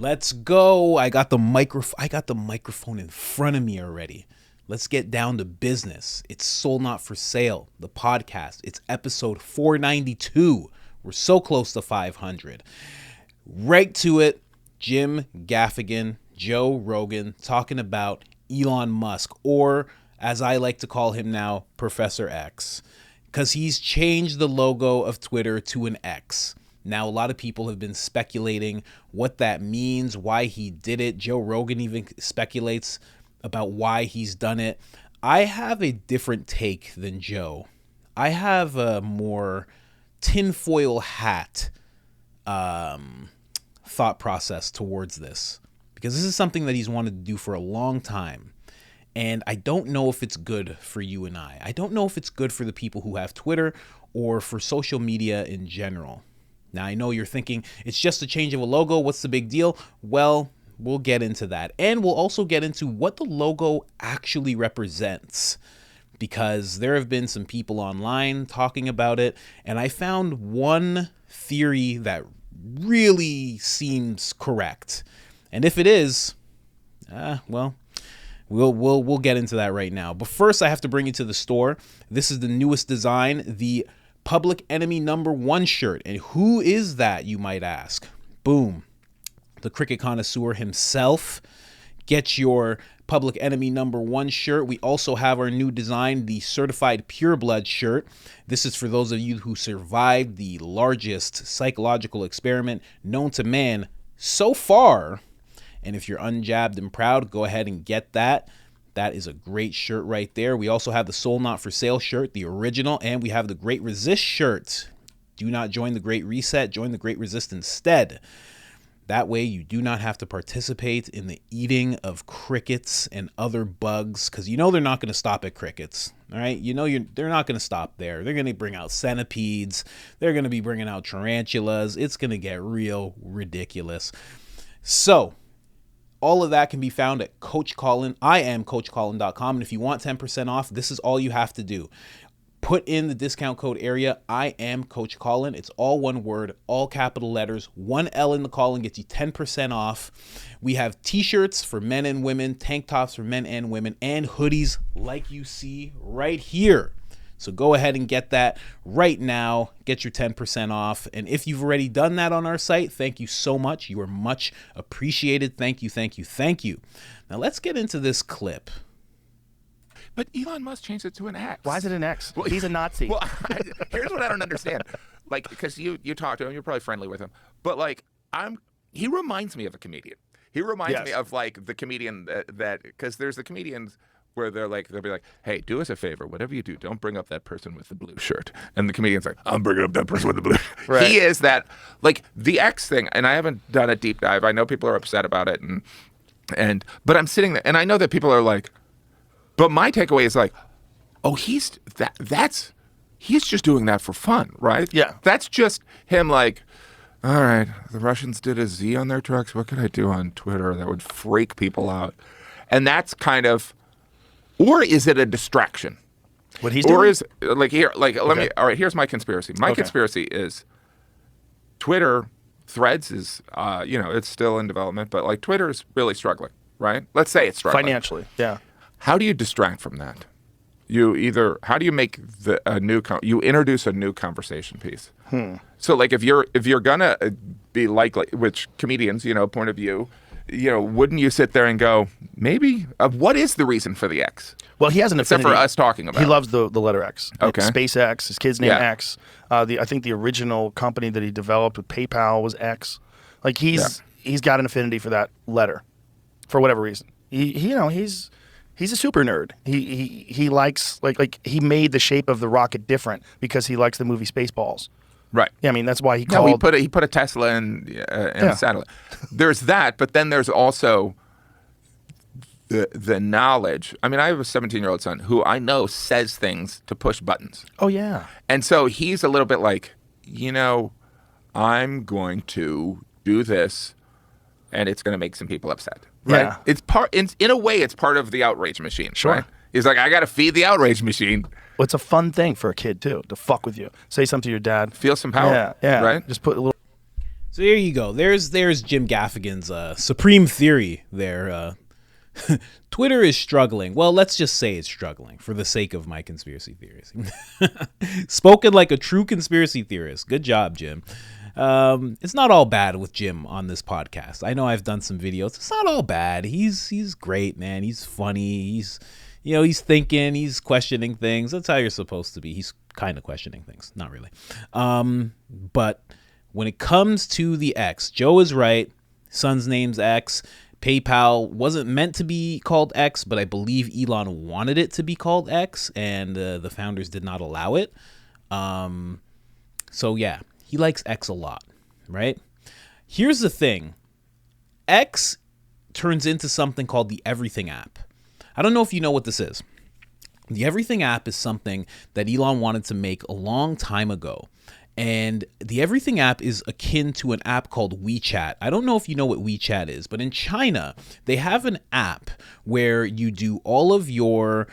Let's go. I got the microphone in front of me already. Let's get down to business. It's Soul Not For Sale, the podcast. It's episode 492. We're so close to 500. Right to it. Jim Gaffigan, Joe Rogan, talking about Elon Musk, or as I like to call him now, Professor X, because he's changed the logo of Twitter to an X. Now, a lot of people have been speculating what that means, why he did it. Joe Rogan even speculates about why he's done it. I have a different take than Joe. I have a more tinfoil hat thought process towards this, because this is something that he's wanted to do for a long time. And I don't know if it's good for you and I. I don't know if it's good for the people who have Twitter or for social media in general. Now, I know you're thinking, it's just a change of a logo. What's the big deal? Well, we'll get into that. And we'll also get into what the logo actually represents, because there have been some people online talking about it. And I found one theory that really seems correct. And if it is, well, we'll get into that right now. But first, I have to bring you to the store. This is the newest design, the Public Enemy #1 shirt. And who is that, you might ask? Boom. The cricket connoisseur himself. Get your Public Enemy #1 shirt. We also have our new design, the Certified Pureblood shirt. This is for those of you who survived the largest psychological experiment known to man so far. And if you're unjabbed and proud, go ahead and get that. That is a great shirt right there. We also have the Soul Not For Sale shirt, the original, and we have the Great Resist shirt. Do not join the Great Reset, join the Great Resist instead. That way you do not have to participate in the eating of crickets and other bugs, because you know they're not going to stop at crickets. All right, you know they're not going to stop there. They're going to bring out centipedes. They're going to be bringing out tarantulas. It's going to get real ridiculous. So all of that can be found at Coach Colin. I am CoachColin.com. And if you want 10% off, this is all you have to do. Put in the discount code area. I am Coach Colin. It's all one word, all capital letters. 1 L in the Colin gets you 10% off. We have t-shirts for men and women, tank tops for men and women, and hoodies like you see right here. So go ahead and get that right now. Get your 10% off. And if you've already done that on our site, thank you so much. You are much appreciated. Thank you, thank you, thank you. Now let's get into this clip. But Elon Musk changed it to an X. Why is it an X? Well, he's a Nazi. Well, here's what I don't understand. Like, because you talk to him, you're probably friendly with him. But like, he reminds me of a comedian. He reminds me of like the comedian that because there's the comedians where they'll be like, hey, do us a favor. Whatever you do, don't bring up that person with the blue shirt. And the comedian's like, I'm bringing up that person with the blue shirt. Right. He is that, like, the X thing, and I haven't done a deep dive. I know people are upset about it, but I'm sitting there, and I know that people are like, but my takeaway is like, oh, he's just doing that for fun, right? Yeah. That's just him like, all right, the Russians did a Z on their trucks. What could I do on Twitter that would freak people out? And that's kind of, or is it a distraction? What he's doing? Or is like here, like let me. All right, here's my conspiracy. My conspiracy is Twitter Threads is, it's still in development, but like Twitter is really struggling, right? Let's say it's struggling financially. Yeah. How do you distract from that? How do you make you introduce a new conversation piece? So like if you're gonna be like which comedians, point of view. Wouldn't you sit there and go, maybe, what is the reason for the X? Well, he has an affinity. Except for us talking about it. He loves the letter X. Okay. SpaceX, his kid's name X. I think the original company that he developed with PayPal was X. Like he's got an affinity for that letter, for whatever reason. He's a super nerd. He likes like he made the shape of the rocket different because he likes the movie Spaceballs. Right. Yeah, I mean that's why he called. He put a Tesla in a satellite. There's that, but then there's also the knowledge. I mean, I have a 17-year-old son who I know says things to push buttons. Oh yeah. And so he's a little bit like, I'm going to do this, and it's going to make some people upset. Right? Yeah. It's in a way, it's part of the outrage machine. Sure. Right? He's like, I got to feed the outrage machine. Well, it's a fun thing for a kid too to fuck with you. Say something to your dad. Feel some power. Yeah. Right. Just put a little. So there you go. There's Jim Gaffigan's supreme theory there. Twitter is struggling. Well, let's just say it's struggling for the sake of my conspiracy theories. Spoken like a true conspiracy theorist. Good job, Jim. It's not all bad with Jim on this podcast. I know I've done some videos. It's not all bad. He's great, man. He's funny. He's thinking. He's questioning things. That's how you're supposed to be. He's kind of questioning things. Not really. But when it comes to the X, Joe is right. Son's name's X. PayPal wasn't meant to be called X, but I believe Elon wanted it to be called X, and the founders did not allow it. So yeah, he likes X a lot, right? Here's the thing. X turns into something called the Everything app. I don't know if you know what this is. The Everything app is something that Elon wanted to make a long time ago. And the Everything app is akin to an app called WeChat. I don't know if you know what WeChat is, but in China, they have an app where you do all of your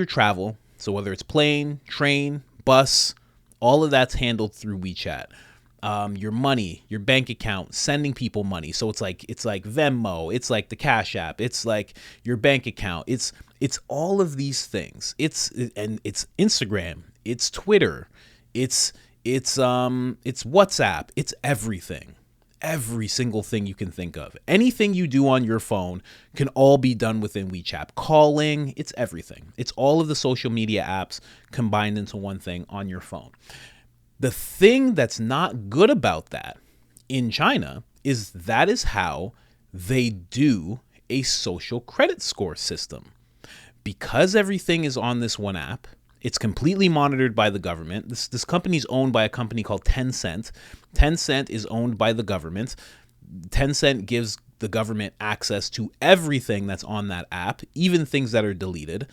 travel. So whether it's plane, train, bus, all of that's handled through WeChat. Your money, your bank account, sending people money. So it's like Venmo, it's like the Cash App, it's like your bank account. It's all of these things. It's Instagram, it's Twitter, it's WhatsApp, it's everything. Every single thing you can think of. Anything you do on your phone can all be done within WeChat. Calling, it's everything. It's all of the social media apps combined into one thing on your phone. The thing that's not good about that in China is that is how they do a social credit score system. Because everything is on this one app, it's completely monitored by the government. This company is owned by a company called Tencent. Tencent is owned by the government. Tencent gives the government access to everything that's on that app, even things that are deleted.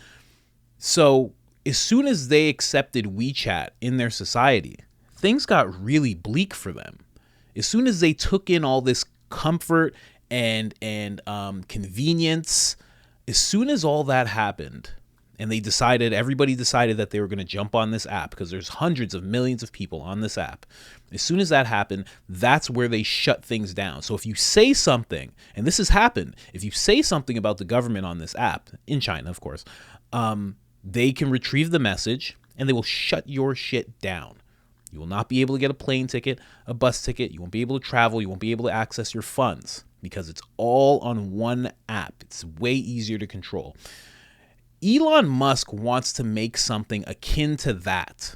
So as soon as they accepted WeChat in their society, things got really bleak for them. As soon as they took in all this comfort and convenience, as soon as all that happened, and everybody decided that they were going to jump on this app because there's hundreds of millions of people on this app. As soon as that happened, that's where they shut things down. So if you say something, and this has happened, if you say something about the government on this app, in China, of course, they can retrieve the message and they will shut your shit down. You will not be able to get a plane ticket, a bus ticket. You won't be able to travel. You won't be able to access your funds because it's all on one app. It's way easier to control. Elon Musk wants to make something akin to that.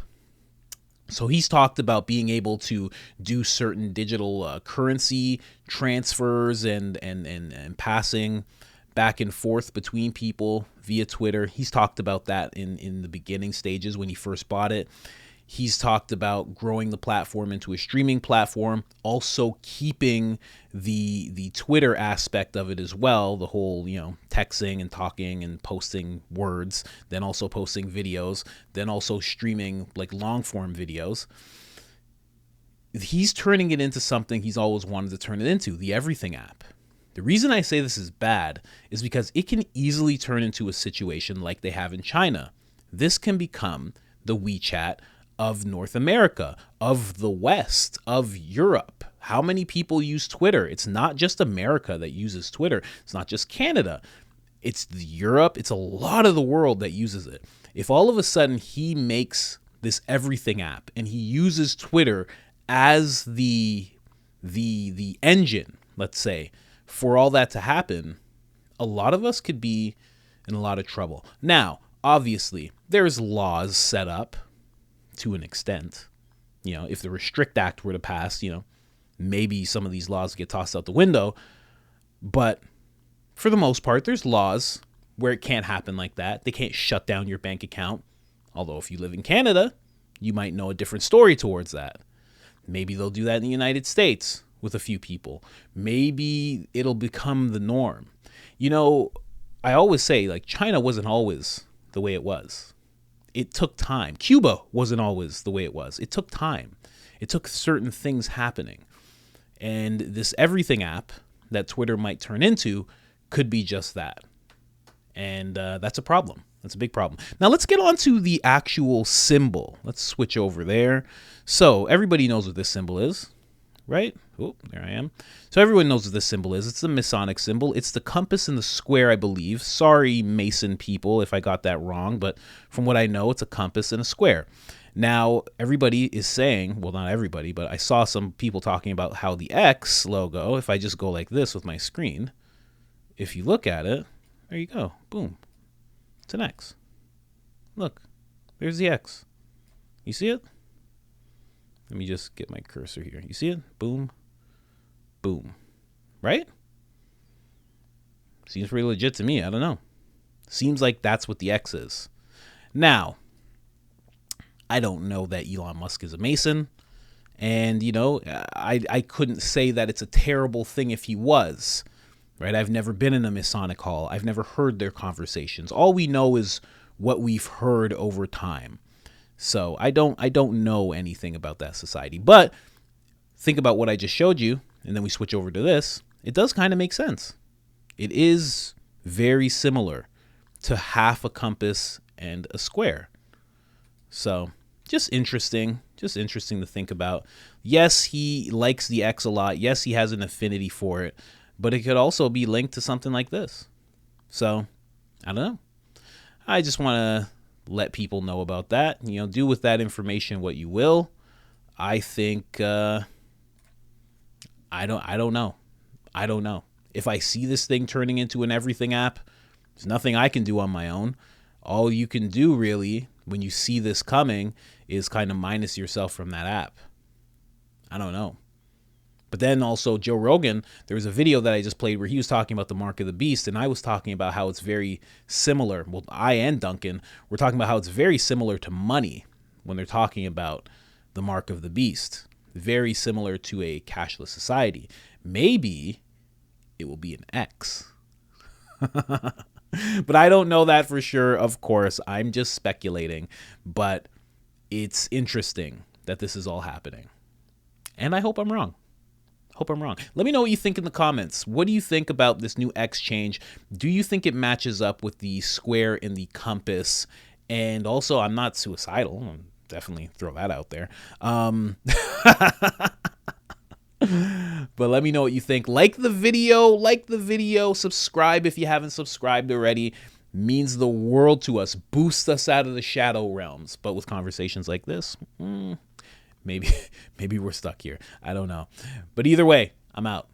So he's talked about being able to do certain digital currency transfers and passing back and forth between people via Twitter. He's talked about that in the beginning stages when he first bought it. He's talked about growing the platform into a streaming platform, also keeping the Twitter aspect of it as well, the whole, texting and talking and posting words, then also posting videos, then also streaming like long form videos. He's turning it into something he's always wanted to turn it into, the Everything app. The reason I say this is bad is because it can easily turn into a situation like they have in China. This can become the WeChat of North America, of the West, of Europe. How many people use Twitter? It's not just America that uses Twitter. It's not just Canada. It's Europe. It's a lot of the world that uses it. If all of a sudden he makes this Everything app and he uses Twitter as the engine, let's say, for all that to happen, a lot of us could be in a lot of trouble. Now, obviously, there's laws set up to an extent. If the Restrict Act were to pass, maybe some of these laws get tossed out the window. But for the most part, there's laws where it can't happen like that. They can't shut down your bank account. Although if you live in Canada, you might know a different story towards that. Maybe they'll do that in the United States with a few people. Maybe it'll become the norm. I always say, like, China wasn't always the way it was. It took time. Cuba wasn't always the way it was. It took time. It took certain things happening. And this Everything app that Twitter might turn into could be just that. And that's a problem. That's a big problem. Now let's get on to the actual symbol. Let's switch over there. So everybody knows what this symbol is. right? Oh, there I am. So everyone knows what this symbol is. It's the Masonic symbol. It's the compass and the square, I believe. Sorry, Mason people, if I got that wrong, but from what I know, it's a compass and a square. Now, everybody is saying, well, not everybody, but I saw some people talking about how the X logo, if I just go like this with my screen, if you look at it, there you go. Boom. It's an X. Look, there's the X. You see it? Let me just get my cursor here. You see it? Boom. Boom. Right? Seems pretty legit to me. I don't know. Seems like that's what the X is. Now, I don't know that Elon Musk is a Mason. And, you know, I couldn't say that it's a terrible thing if he was. Right? I've never been in a Masonic hall. I've never heard their conversations. All we know is what we've heard over time. So I don't know anything about that society. But think about what I just showed you, and then we switch over to this. It does kind of make sense. It is very similar to half a compass and a square. So just interesting to think about. Yes, he likes the X a lot. Yes, he has an affinity for it, but it could also be linked to something like this. So I don't know. I just want to let people know about that. You know, do with that information what you will. I think I don't know. I don't know. If I see this thing turning into an everything app, there's nothing I can do on my own. All you can do really when you see this coming is kind of minus yourself from that app. I don't know. But then also Joe Rogan, there was a video that I just played where he was talking about the mark of the beast, and I was talking about how it's very similar. Well, I and Duncan were talking about how it's very similar to money when they're talking about the mark of the beast. Very similar to a cashless society. Maybe it will be an X. But I don't know that for sure, of course. I'm just speculating. But it's interesting that this is all happening. And I hope I'm wrong. Let me know what you think in the comments. What do you think about this new X change? Do you think it matches up with the square and the compass? And also, I'm not suicidal. I'll definitely throw that out there. But let me know what you think. Like the video, subscribe if you haven't subscribed already. Means the world to us. Boost us out of the shadow realms. But with conversations like this, maybe we're stuck here. I don't know. But either way, I'm out.